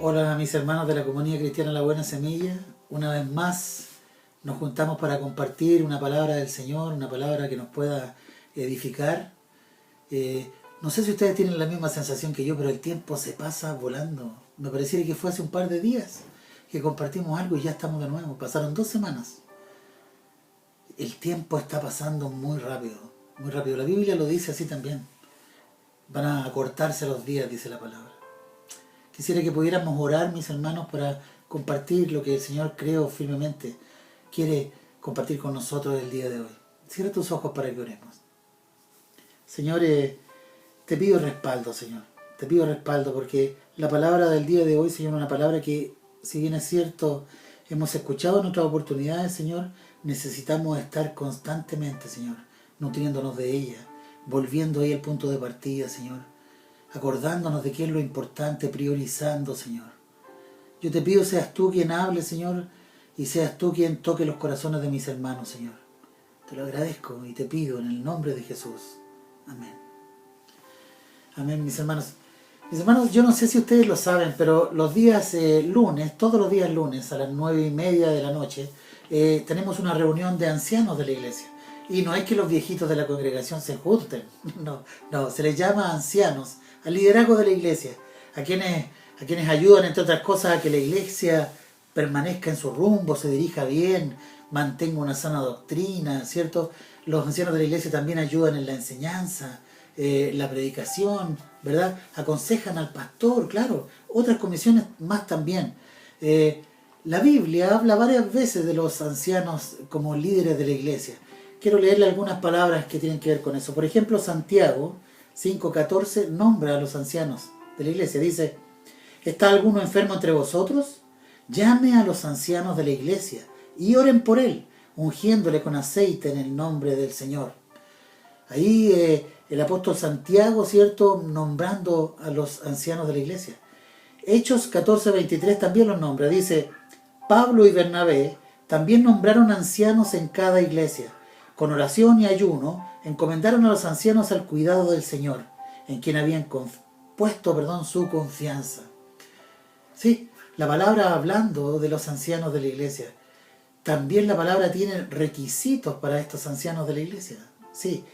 Hola mis hermanos de la Comunidad Cristiana La Buena Semilla, una vez más nos juntamos para compartir una palabra del Señor, una palabra que nos pueda edificar. No sé si ustedes tienen la misma sensación que yo, pero el tiempo se pasa volando. Me pareciera que fue hace un par de días que compartimos algo y ya estamos de nuevo. Pasaron 2 semanas. El tiempo está pasando muy rápido, muy rápido. La Biblia lo dice así también. Van a acortarse los días, dice la palabra. Quisiera que pudiéramos orar, mis hermanos, para compartir lo que el Señor, creo firmemente, quiere compartir con nosotros el día de hoy. Cierra tus ojos para que oremos. Señor, te pido respaldo, Señor. Te pido respaldo porque la palabra del día de hoy, Señor, es una palabra que, si bien es cierto, hemos escuchado en otras oportunidades, Señor, necesitamos estar constantemente, Señor, nutriéndonos de ella, volviendo ahí al punto de partida, Señor, acordándonos de qué es lo importante, priorizando, Señor. Yo te pido seas tú quien hable, Señor, y seas tú quien toque los corazones de mis hermanos, Señor. Te lo agradezco y te pido en el nombre de Jesús. Amén. Amén, mis hermanos. Mis hermanos, yo no sé si ustedes lo saben, pero los días lunes, todos los días lunes a las 9:30 de la noche, tenemos una reunión de ancianos de la iglesia. Y no es que los viejitos de la congregación se junten, no, se les llama ancianos, al liderazgo de la iglesia, a quienes ayudan, entre otras cosas, a que la iglesia permanezca en su rumbo, se dirija bien, mantenga una sana doctrina, ¿cierto? Los ancianos de la iglesia también ayudan en la enseñanza, la predicación, ¿verdad? Aconsejan al pastor, claro, otras comisiones más también. La Biblia habla varias veces de los ancianos como líderes de la iglesia. Quiero leerle algunas palabras que tienen que ver con eso. Por ejemplo, Santiago 5:14 nombra a los ancianos de la iglesia. Dice: ¿está alguno enfermo entre vosotros? Llame a los ancianos de la iglesia y oren por él, ungiéndole con aceite en el nombre del Señor. Ahí el apóstol Santiago, ¿cierto?, nombrando a los ancianos de la iglesia. Hechos 14:23 también los nombra. Dice: Pablo y Bernabé también nombraron ancianos en cada iglesia. Con oración y ayuno encomendaron a los ancianos al cuidado del Señor, en quien habían puesto su confianza. Sí, la palabra hablando de los ancianos de la iglesia. También la palabra tiene requisitos para estos ancianos de la iglesia. Sí,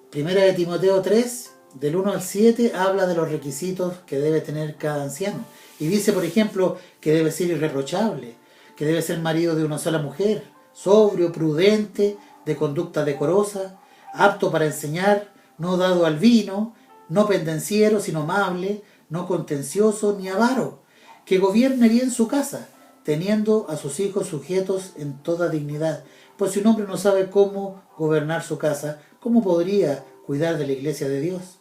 Primera de Timoteo 3, del 1 al 7, habla de los requisitos que debe tener cada anciano. Y dice, por ejemplo, que debe ser irreprochable, que debe ser marido de una sola mujer, sobrio, prudente, de conducta decorosa, apto para enseñar, no dado al vino, no pendenciero, sino amable, no contencioso ni avaro, que gobierne bien su casa, teniendo a sus hijos sujetos en toda dignidad. Pues si un hombre no sabe cómo gobernar su casa, ¿cómo podría cuidar de la iglesia de Dios?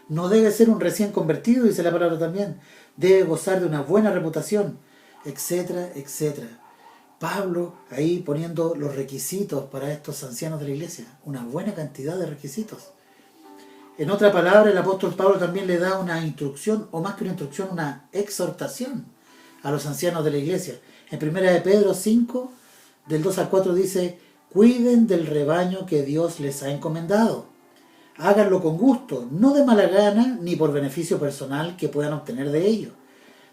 No debe ser un recién convertido, dice la palabra también. Debe gozar de una buena reputación, etcétera, etcétera. Pablo ahí poniendo los requisitos para estos ancianos de la iglesia, una buena cantidad de requisitos. En otra palabra, el apóstol Pablo también le da una instrucción, o más que una instrucción, una exhortación a los ancianos de la iglesia. En 1 de Pedro 5, del 2 al 4 dice: cuiden del rebaño que Dios les ha encomendado. Háganlo con gusto, no de mala gana ni por beneficio personal que puedan obtener de ello,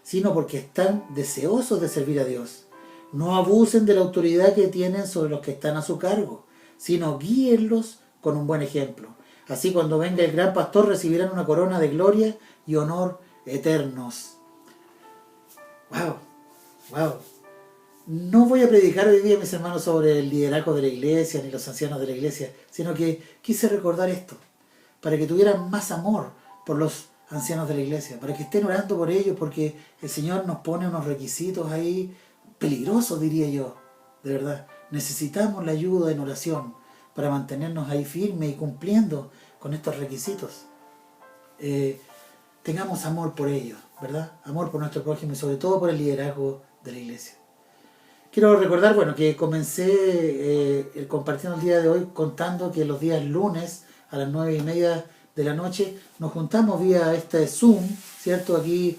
sino porque están deseosos de servir a Dios. No abusen de la autoridad que tienen sobre los que están a su cargo, sino guíenlos con un buen ejemplo. Así, cuando venga el gran pastor, recibirán una corona de gloria y honor eternos. ¡Wow! ¡Wow! No voy a predicar hoy día, mis hermanos, sobre el liderazgo de la iglesia ni los ancianos de la iglesia, sino que quise recordar esto, para que tuvieran más amor por los ancianos de la iglesia, para que estén orando por ellos, porque el Señor nos pone unos requisitos ahí peligrosos, diría yo, de verdad. Necesitamos la ayuda en oración para mantenernos ahí firmes y cumpliendo con estos requisitos. Tengamos amor por ellos, ¿verdad? Amor por nuestro prójimo y sobre todo por el liderazgo de la iglesia. Quiero recordar, que comencé compartiendo el día de hoy contando que los días lunes a las 9:30 de la noche nos juntamos vía este Zoom, ¿cierto? Aquí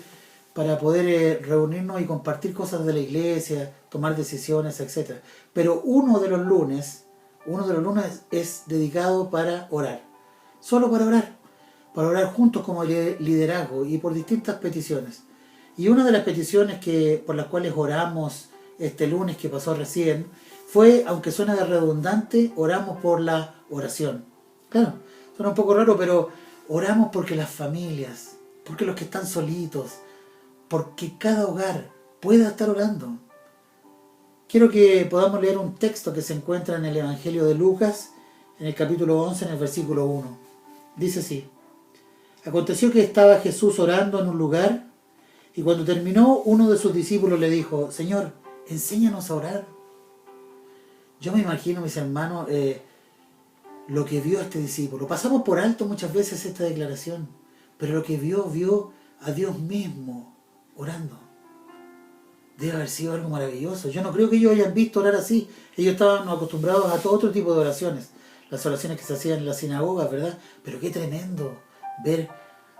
para poder reunirnos y compartir cosas de la iglesia, tomar decisiones, etc. Pero uno de los lunes es dedicado para orar, solo para orar juntos como liderazgo y por distintas peticiones. Y una de las peticiones por las cuales oramos este lunes que pasó recién fue, aunque suena de redundante, oramos por la oración. Claro, suena un poco raro, pero oramos porque las familias, porque los que están solitos, porque cada hogar pueda estar orando. Quiero que podamos leer un texto que se encuentra en el Evangelio de Lucas, en el capítulo 11, en el versículo 1. Dice así: Aconteció que estaba Jesús orando en un lugar, y cuando terminó, uno de sus discípulos le dijo: Señor, enséñanos a orar. Yo me imagino, mis hermanos, lo que vio este discípulo. Pasamos por alto muchas veces esta declaración, pero lo que vio a Dios mismo orando. Debe haber sido algo maravilloso. Yo no creo que ellos hayan visto orar así. Ellos estaban acostumbrados a todo otro tipo de oraciones. Las oraciones que se hacían en las sinagogas, ¿verdad? Pero qué tremendo ver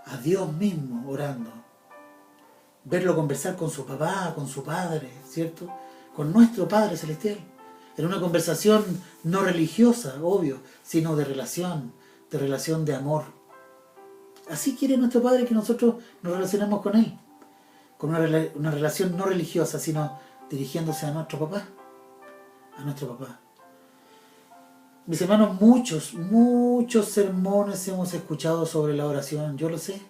a Dios mismo orando. Verlo conversar con su papá, con su padre, ¿cierto? Con nuestro Padre Celestial. En una conversación no religiosa, obvio, sino de relación de amor. Así quiere nuestro Padre que nosotros nos relacionemos con Él. Con una relación no religiosa, sino dirigiéndose a nuestro papá. A nuestro papá. Mis hermanos, muchos sermones hemos escuchado sobre la oración, yo lo sé.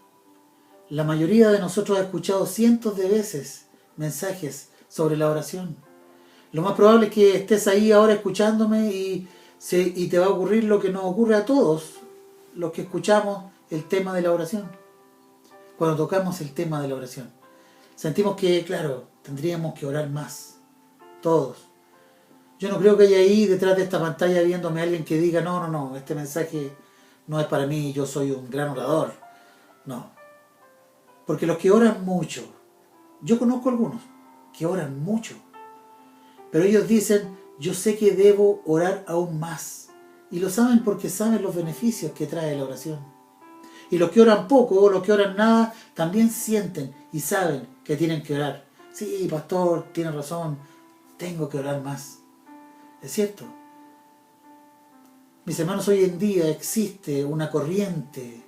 La mayoría de nosotros ha escuchado cientos de veces mensajes sobre la oración. Lo más probable es que estés ahí ahora escuchándome y te va a ocurrir lo que nos ocurre a todos los que escuchamos el tema de la oración. Cuando tocamos el tema de la oración, sentimos que, claro, tendríamos que orar más. Todos. Yo no creo que haya ahí detrás de esta pantalla viéndome alguien que diga: no, este mensaje no es para mí, yo soy un gran orador. No. Porque los que oran mucho, yo conozco algunos que oran mucho, pero ellos dicen: yo sé que debo orar aún más. Y lo saben porque saben los beneficios que trae la oración. Y los que oran poco o los que oran nada también sienten y saben que tienen que orar. Sí, pastor, tiene razón, tengo que orar más. Es cierto. Mis hermanos, hoy en día existe una corriente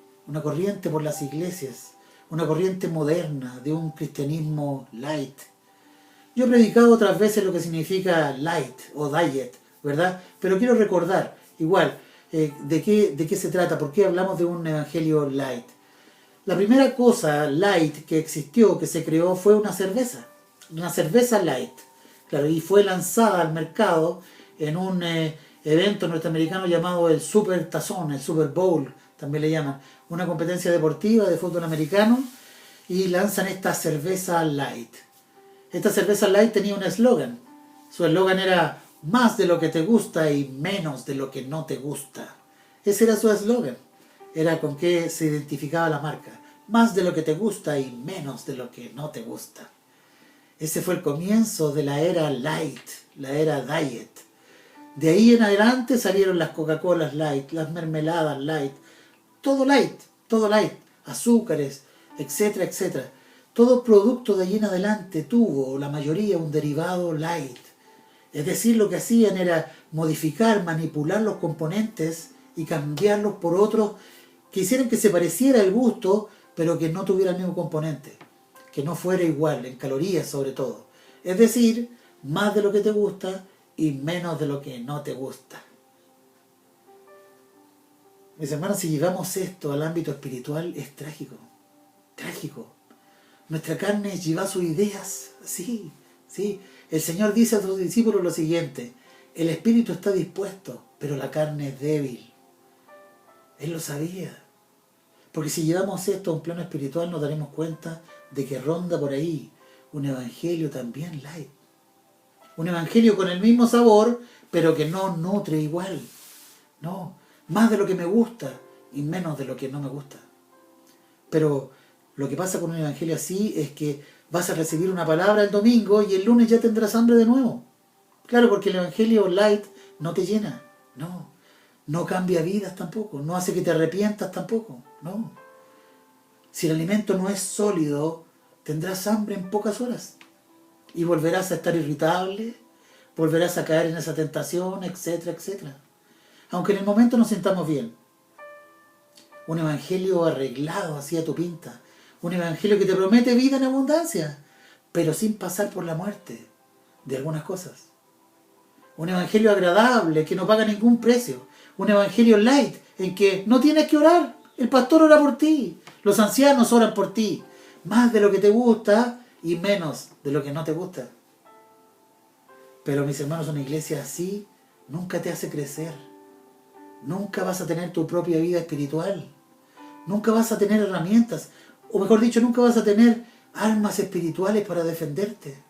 por las iglesias, una corriente moderna de un cristianismo light. Yo he predicado otras veces lo que significa light o diet, ¿verdad? Pero quiero recordar, igual, de qué se trata, por qué hablamos de un evangelio light. La primera cosa light que existió, que se creó, fue una cerveza light. Claro, y fue lanzada al mercado en un evento norteamericano llamado el Super Tazón, el Super Bowl, también le llaman, una competencia deportiva de fútbol americano, y lanzan esta cerveza light. Esta cerveza light tenía un eslogan. Su eslogan era: más de lo que te gusta y menos de lo que no te gusta. Ese era su eslogan. Era con qué se identificaba la marca. Más de lo que te gusta y menos de lo que no te gusta. Ese fue el comienzo de la era light, la era diet. De ahí en adelante salieron las Coca-Colas light, las mermeladas light, todo light, azúcares, etcétera, etcétera. Todo producto de allí en adelante tuvo, la mayoría, un derivado light. Es decir, lo que hacían era modificar, manipular los componentes y cambiarlos por otros que hicieran que se pareciera el gusto, pero que no tuviera el mismo componente, que no fuera igual, en calorías sobre todo. Es decir, más de lo que te gusta y menos de lo que no te gusta. Mis hermanos, si llevamos esto al ámbito espiritual, es trágico. Trágico. Nuestra carne lleva sus ideas. Sí. El Señor dice a sus discípulos lo siguiente: el espíritu está dispuesto, pero la carne es débil. Él lo sabía. Porque si llevamos esto a un plano espiritual, nos daremos cuenta de que ronda por ahí un evangelio también light. Un evangelio con el mismo sabor, pero que no nutre igual. No, más de lo que me gusta y menos de lo que no me gusta. Pero lo que pasa con un evangelio así es que vas a recibir una palabra el domingo y el lunes ya tendrás hambre de nuevo. Claro, porque el evangelio light no te llena. No cambia vidas tampoco. No hace que te arrepientas tampoco. No. Si el alimento no es sólido, tendrás hambre en pocas horas. Y volverás a estar irritable, volverás a caer en esa tentación, etcétera, etcétera. Aunque en el momento nos sintamos bien. Un evangelio arreglado así a tu pinta. Un evangelio que te promete vida en abundancia, pero sin pasar por la muerte de algunas cosas. Un evangelio agradable que no paga ningún precio. Un evangelio light en que no tienes que orar. El pastor ora por ti. Los ancianos oran por ti. Más de lo que te gusta y menos de lo que no te gusta. Pero mis hermanos, una iglesia así nunca te hace crecer. Nunca vas a tener tu propia vida espiritual. Nunca vas a tener herramientas. O mejor dicho, nunca vas a tener armas espirituales para defenderte.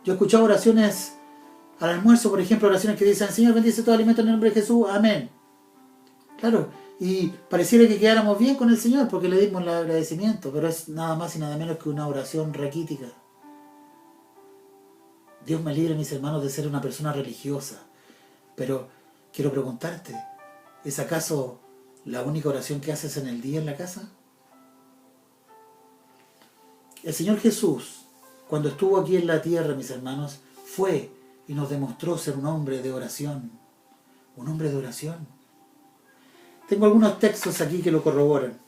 Yo he escuchado oraciones al almuerzo, por ejemplo, oraciones que dicen: Señor, bendice todo alimento en el nombre de Jesús, amén. Claro, y pareciera que quedáramos bien con el Señor porque le dimos el agradecimiento, pero es nada más y nada menos que una oración raquítica. Dios me libre, mis hermanos, de ser una persona religiosa, pero quiero preguntarte, ¿es acaso la única oración que haces en el día en la casa? El Señor Jesús, cuando estuvo aquí en la tierra, mis hermanos, fue y nos demostró ser un hombre de oración. Un hombre de oración. Tengo algunos textos aquí que lo corroboran.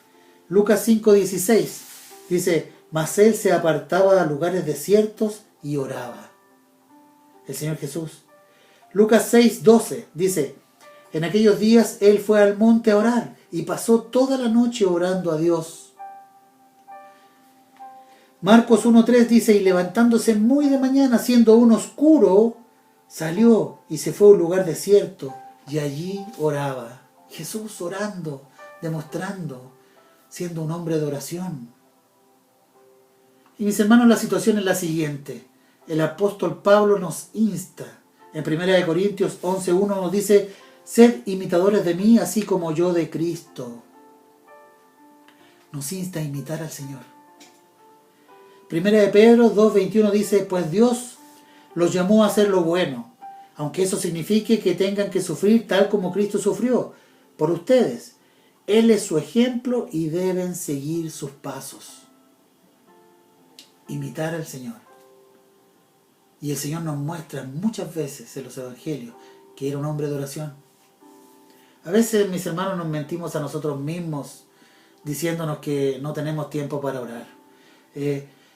Lucas 5:16 dice: mas él se apartaba a lugares desiertos y oraba. El Señor Jesús. Lucas 6:12 dice: en aquellos días él fue al monte a orar y pasó toda la noche orando a Dios. Marcos 1:3 dice: y levantándose muy de mañana, siendo aún oscuro, salió y se fue a un lugar desierto y allí oraba. Jesús orando, demostrando, siendo un hombre de oración. Y mis hermanos, la situación es la siguiente. El apóstol Pablo nos insta. En 1 Corintios 11:1 nos dice: sed imitadores de mí, así como yo de Cristo. Nos insta a imitar al Señor. 1 Pedro 2:21 dice: pues Dios los llamó a hacer lo bueno, aunque eso signifique que tengan que sufrir tal como Cristo sufrió por ustedes. Él es su ejemplo y deben seguir sus pasos. Imitar al Señor. Y el Señor nos muestra muchas veces en los evangelios que era un hombre de oración. A veces, mis hermanos, nos mentimos a nosotros mismos diciéndonos que no tenemos tiempo para orar.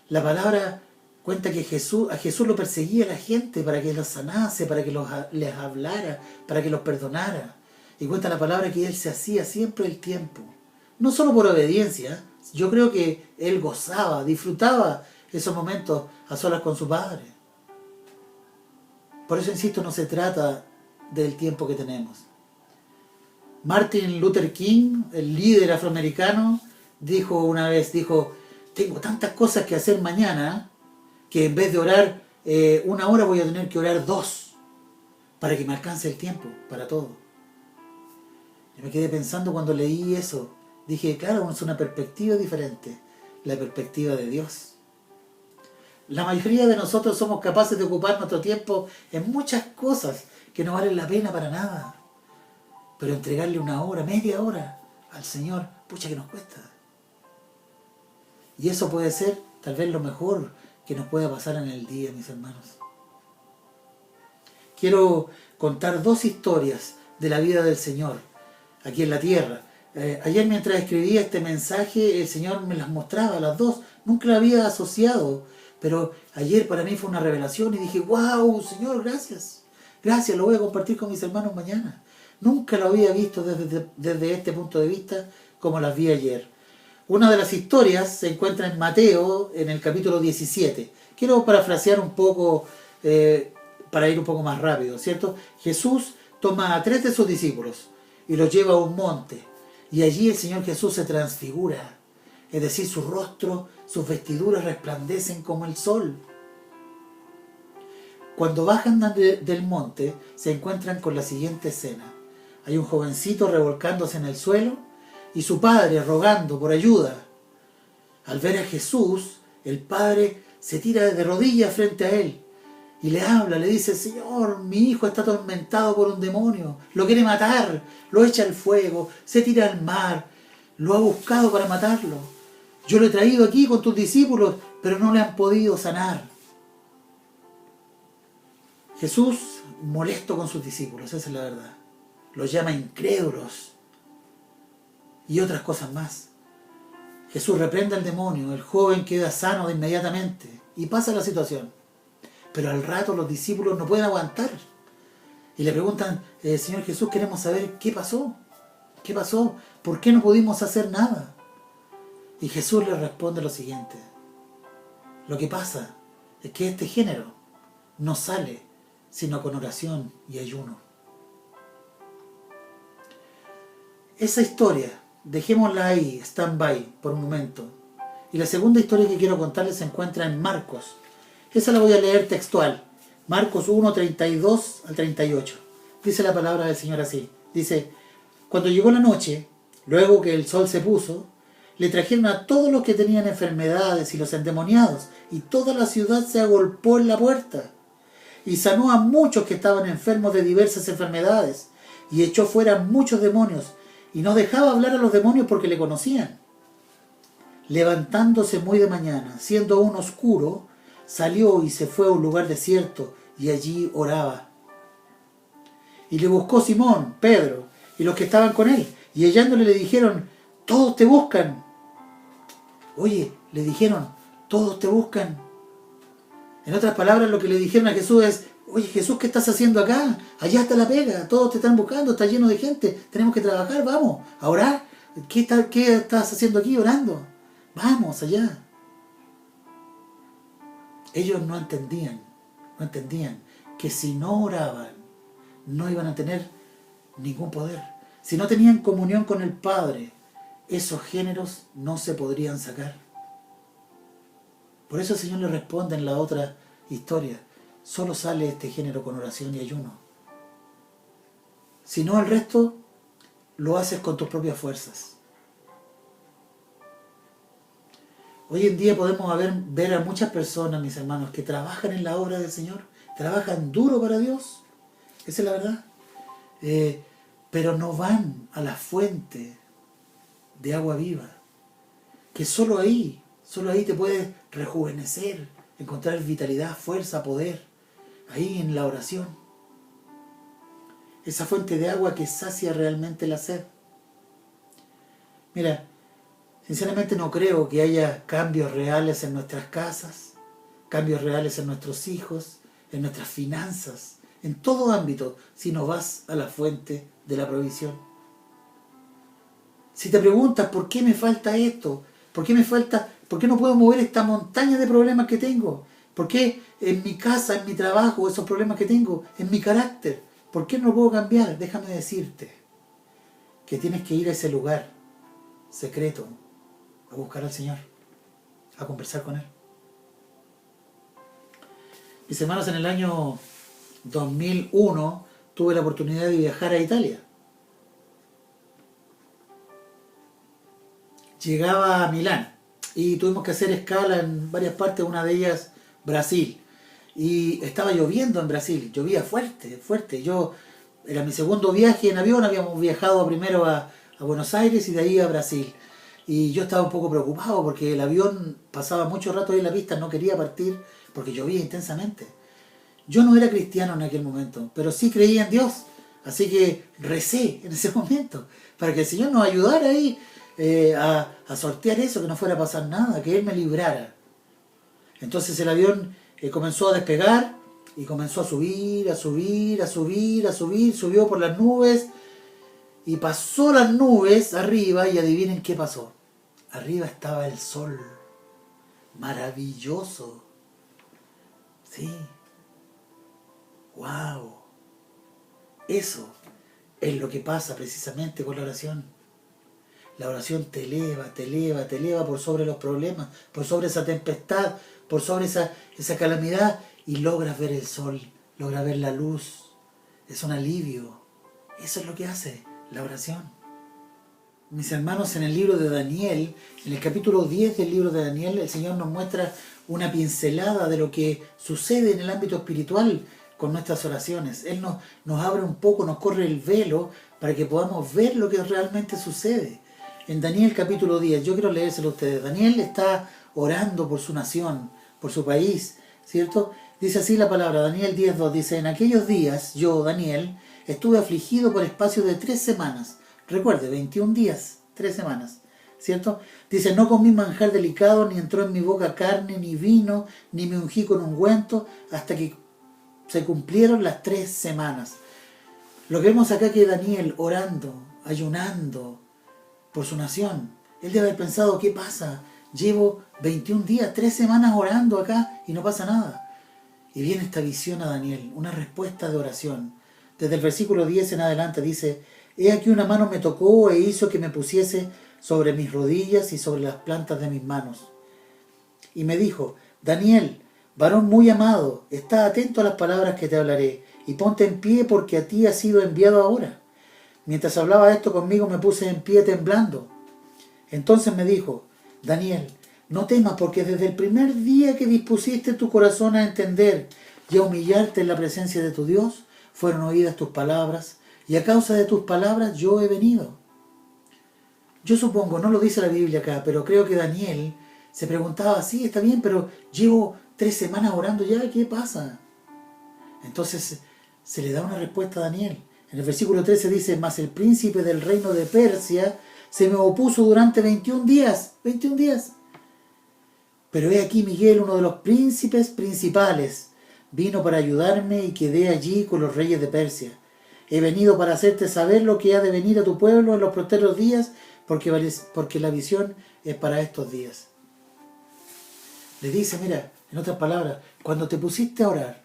La palabra cuenta que a Jesús lo perseguía la gente para que los sanase, para que les hablara, para que los perdonara. Y cuenta la palabra que Él se hacía siempre el tiempo. No solo por obediencia, yo creo que Él gozaba, disfrutaba esos momentos a solas con su Padre. Por eso, insisto, no se trata del tiempo que tenemos. Martin Luther King, el líder afroamericano, dijo una vez, tengo tantas cosas que hacer mañana que en vez de orar 1 hora voy a tener que orar 2 para que me alcance el tiempo para todo. Y me quedé pensando cuando leí eso. Dije, claro, es una perspectiva diferente, la perspectiva de Dios. La mayoría de nosotros somos capaces de ocupar nuestro tiempo en muchas cosas que no valen la pena para nada. Pero entregarle 1 hora, media hora al Señor, pucha que nos cuesta. Y eso puede ser tal vez lo mejor que nos pueda pasar en el día, mis hermanos. Quiero contar 2 historias de la vida del Señor aquí en la tierra. Ayer, mientras escribía este mensaje, el Señor me las mostraba, las 2. Nunca las había asociado, pero ayer para mí fue una revelación y dije: wow, Señor, gracias. Gracias, lo voy a compartir con mis hermanos mañana. Nunca lo había visto desde este punto de vista como las vi ayer. Una de las historias se encuentra en Mateo, en el capítulo 17. Quiero parafrasear un poco, para ir un poco más rápido, ¿cierto? Jesús toma a 3 de sus discípulos y los lleva a un monte. Y allí el Señor Jesús se transfigura. Es decir, su rostro, sus vestiduras resplandecen como el sol. Cuando bajan del monte, se encuentran con la siguiente escena. Hay un jovencito revolcándose en el suelo y su padre rogando por ayuda. Al ver a Jesús, el padre se tira de rodillas frente a él y le habla, le dice: Señor, mi hijo está atormentado por un demonio, lo quiere matar, lo echa al fuego, se tira al mar, lo ha buscado para matarlo. Yo lo he traído aquí con tus discípulos, pero no le han podido sanar. Jesús, molesto con sus discípulos, esa es la verdad. Los llama incrédulos y otras cosas más. Jesús reprende al demonio, el joven queda sano de inmediatamente y pasa la situación. Pero al rato los discípulos no pueden aguantar y le preguntan, Señor Jesús, queremos saber qué pasó. ¿Qué pasó? ¿Por qué no pudimos hacer nada? Y Jesús les responde lo siguiente. Lo que pasa es que este género no sale sino con oración y ayuno. Esa historia, dejémosla ahí, stand-by, por un momento. Y la segunda historia que quiero contarles se encuentra en Marcos. Esa la voy a leer textual. Marcos 1, 32 al 38. Dice la palabra del Señor así. Dice, cuando llegó la noche, luego que el sol se puso, le trajeron a todos los que tenían enfermedades y los endemoniados, y toda la ciudad se agolpó en la puerta. Y sanó a muchos que estaban enfermos de diversas enfermedades, y echó fuera muchos demonios, y no dejaba hablar a los demonios porque le conocían. Levantándose muy de mañana, siendo aún oscuro, salió y se fue a un lugar desierto, y allí oraba. Y le buscó Simón, Pedro, y los que estaban con él, y hallándole le dijeron, todos te buscan. Oye, le dijeron, todos te buscan. En otras palabras, lo que le dijeron a Jesús es, oye Jesús, ¿qué estás haciendo acá? Allá está la pega, todos te están buscando, está lleno de gente, tenemos que trabajar, vamos, a orar. ¿Qué estás haciendo aquí orando? Vamos, allá. Ellos no entendían que si no oraban, no iban a tener ningún poder. Si no tenían comunión con el Padre, esos géneros no se podrían sacar. Por eso el Señor le responde en la otra historia, solo sale este género con oración y ayuno. Si no, el resto lo haces con tus propias fuerzas. Hoy en día podemos ver a muchas personas, mis hermanos, que trabajan en la obra del Señor, trabajan duro para Dios, esa es la verdad, pero no van a la fuente de agua viva, que solo ahí te puedes rejuvenecer, encontrar vitalidad, fuerza, poder, ahí en la oración. Esa fuente de agua que sacia realmente la sed. Mira, sinceramente no creo que haya cambios reales en nuestras casas, cambios reales en nuestros hijos, en nuestras finanzas, en todo ámbito, si no vas a la fuente de la provisión. Si te preguntas por qué me falta esto, por qué no puedo mover esta montaña de problemas que tengo, por qué en mi casa, en mi trabajo, esos problemas que tengo, en mi carácter, por qué no puedo cambiar, déjame decirte que tienes que ir a ese lugar secreto a buscar al Señor, a conversar con Él. Mis hermanos, en el año 2001 tuve la oportunidad de viajar a Italia. Llegaba a Milán y tuvimos que hacer escala en varias partes, una de ellas Brasil. Y estaba lloviendo en Brasil, llovía fuerte. Era mi segundo viaje en avión, habíamos viajado primero a Buenos Aires y de ahí a Brasil. Y yo estaba un poco preocupado porque el avión pasaba mucho rato ahí en la pista, no quería partir porque llovía intensamente. Yo no era cristiano en aquel momento, pero sí creía en Dios. Así que recé en ese momento para que el Señor nos ayudara ahí a sortear eso, que no fuera a pasar nada, que Él me librara. Entonces el avión comenzó a despegar y comenzó a subir, subió por las nubes y pasó las nubes arriba y adivinen qué pasó. Arriba estaba el sol, maravilloso. Sí. ¡Wow! Eso es lo que pasa precisamente con la oración. La oración te eleva por sobre los problemas, por sobre esa tempestad, por sobre esa calamidad y logras ver el sol, logras ver la luz. Es un alivio. Eso es lo que hace la oración. Mis hermanos, en el libro de Daniel, en el capítulo 10 del libro de Daniel, el Señor nos muestra una pincelada de lo que sucede en el ámbito espiritual con nuestras oraciones. Él nos abre un poco, nos corre el velo para que podamos ver lo que realmente sucede. En Daniel capítulo 10, yo quiero leérselo a ustedes. Daniel está orando por su nación, por su país, ¿cierto? Dice así la palabra, Daniel 10:2, dice, en aquellos días, yo, Daniel, estuve afligido por espacio de 3 semanas. Recuerde, 21 días, 3 semanas. ¿cierto? Dice, no comí manjar delicado, ni entró en mi boca carne, ni vino, ni me ungí con ungüento, hasta que se cumplieron las 3 semanas. Lo que vemos acá que Daniel orando, ayunando por su nación, él debe haber pensado, ¿qué pasa? Llevo 21 días, 3 semanas orando acá y no pasa nada. Y viene esta visión a Daniel, una respuesta de oración. Desde el versículo 10 en adelante dice, he aquí una mano me tocó e hizo que me pusiese sobre mis rodillas y sobre las plantas de mis manos. Y me dijo, Daniel, varón muy amado, está atento a las palabras que te hablaré, y ponte en pie porque a ti ha sido enviado ahora. Mientras hablaba esto conmigo me puse en pie temblando. Entonces me dijo, Daniel, no temas porque desde el primer día que dispusiste tu corazón a entender y a humillarte en la presencia de tu Dios, fueron oídas tus palabras, y a causa de tus palabras yo he venido. Yo supongo, no lo dice la Biblia acá, pero creo que Daniel se preguntaba, sí, está bien, pero llevo 3 semanas orando ya, ¿qué pasa? Entonces se le da una respuesta a Daniel. En el versículo 13 dice, mas el príncipe del reino de Persia se me opuso durante 21 días. 21 días. Pero he aquí Miguel, uno de los príncipes principales, vino para ayudarme y quedé allí con los reyes de Persia. He venido para hacerte saber lo que ha de venir a tu pueblo en los posteros días, porque la visión es para estos días. Le dice, mira, en otras palabras, cuando te pusiste a orar,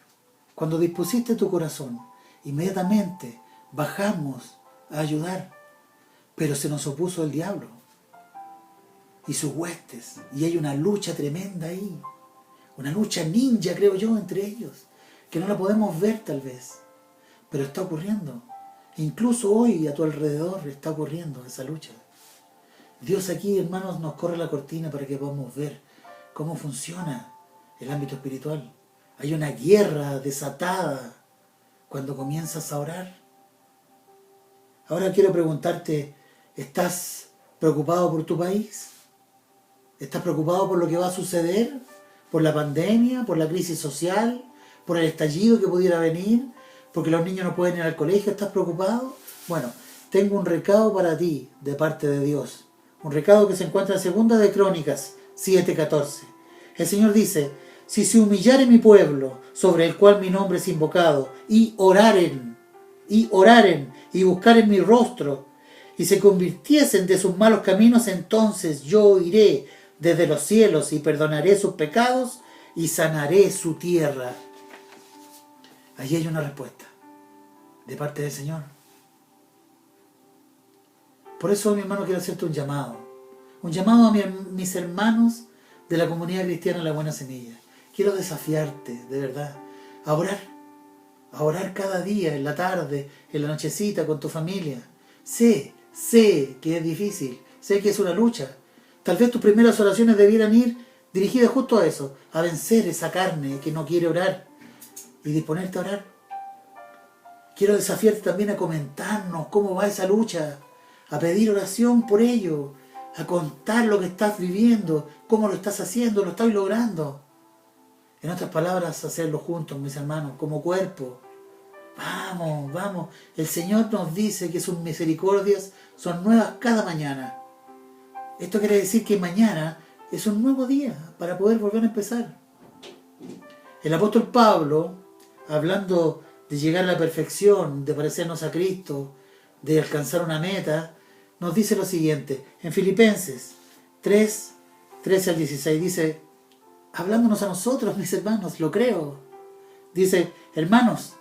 cuando dispusiste tu corazón, inmediatamente bajamos a ayudar, pero se nos opuso el diablo y sus huestes, y hay una lucha tremenda ahí, una lucha ninja, creo yo, entre ellos, que no la podemos ver tal vez, pero está ocurriendo. Incluso hoy a tu alrededor está ocurriendo esa lucha. Dios aquí, hermanos, nos corre la cortina para que podamos ver cómo funciona el ámbito espiritual. Hay una guerra desatada cuando comienzas a orar. Ahora quiero preguntarte, ¿estás preocupado por tu país? ¿Estás preocupado por lo que va a suceder? ¿Por la pandemia? ¿Por la crisis social? ¿Por el estallido que pudiera venir? ¿Porque los niños no pueden ir al colegio? ¿Estás preocupado? Bueno, tengo un recado para ti de parte de Dios. Un recado que se encuentra en 2 de Crónicas 7:14. El Señor dice, si se humillare mi pueblo, sobre el cual mi nombre es invocado, y oraren, y buscaren mi rostro, y se convirtiesen de sus malos caminos, entonces yo iré desde los cielos y perdonaré sus pecados y sanaré su tierra. Allí hay una respuesta de parte del Señor. Por eso, mi hermano, quiero hacerte un llamado a mis hermanos de la comunidad cristiana La Buena Semilla. Quiero desafiarte, de verdad, a orar cada día, en la tarde, en la nochecita, con tu familia. Sé que es difícil, sé que es una lucha. Tal vez tus primeras oraciones debieran ir dirigidas justo a eso, a vencer esa carne que no quiere orar y disponerte a orar. Quiero desafiarte también a comentarnos cómo va esa lucha, a pedir oración por ello, a contar lo que estás viviendo, cómo lo estás haciendo, lo estás logrando. En otras palabras, hacerlo juntos, mis hermanos, como cuerpo. Vamos. El Señor nos dice que sus misericordias son nuevas cada mañana. Esto quiere decir que mañana es un nuevo día para poder volver a empezar. El apóstol Pablo, hablando de llegar a la perfección, de parecernos a Cristo, de alcanzar una meta, nos dice lo siguiente, en Filipenses 3:13-16, dice, hablándonos a nosotros, mis hermanos, lo creo, dice, hermanos,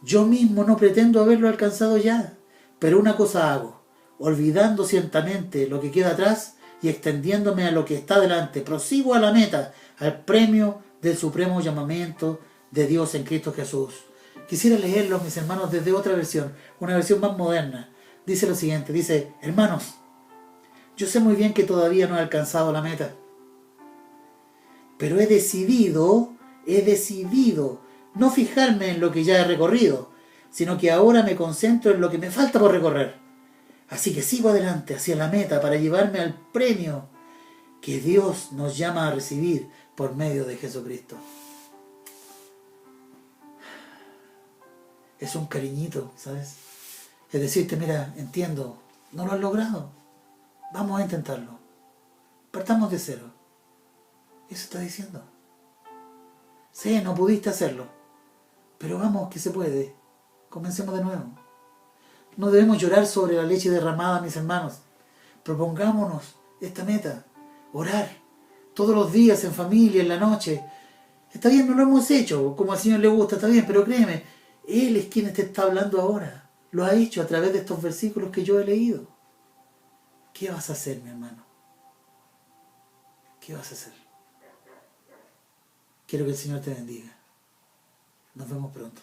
yo mismo no pretendo haberlo alcanzado ya, pero una cosa hago, olvidando ciertamente lo que queda atrás y extendiéndome a lo que está delante, prosigo a la meta, al premio del supremo llamamiento de Dios en Cristo Jesús. Quisiera leerlo, mis hermanos, desde otra versión, una versión más moderna. Dice lo siguiente, dice, hermanos, yo sé muy bien que todavía no he alcanzado la meta, pero he decidido no fijarme en lo que ya he recorrido, sino que ahora me concentro en lo que me falta por recorrer. Así que sigo adelante hacia la meta para llevarme al premio que Dios nos llama a recibir por medio de Jesucristo. Es un cariñito, ¿sabes? Es decirte, mira, entiendo, no lo has logrado, vamos a intentarlo. Partamos de cero. Eso está diciendo. Sí, no pudiste hacerlo. Pero vamos, que se puede. Comencemos de nuevo. No debemos llorar sobre la leche derramada, mis hermanos. Propongámonos esta meta. Orar. Todos los días, en familia, en la noche. Está bien, no lo hemos hecho, como al Señor le gusta, está bien, pero créeme, Él es quien te está hablando ahora. Lo ha hecho a través de estos versículos que yo he leído. ¿Qué vas a hacer, mi hermano? ¿Qué vas a hacer? Quiero que el Señor te bendiga. Nos vemos pronto.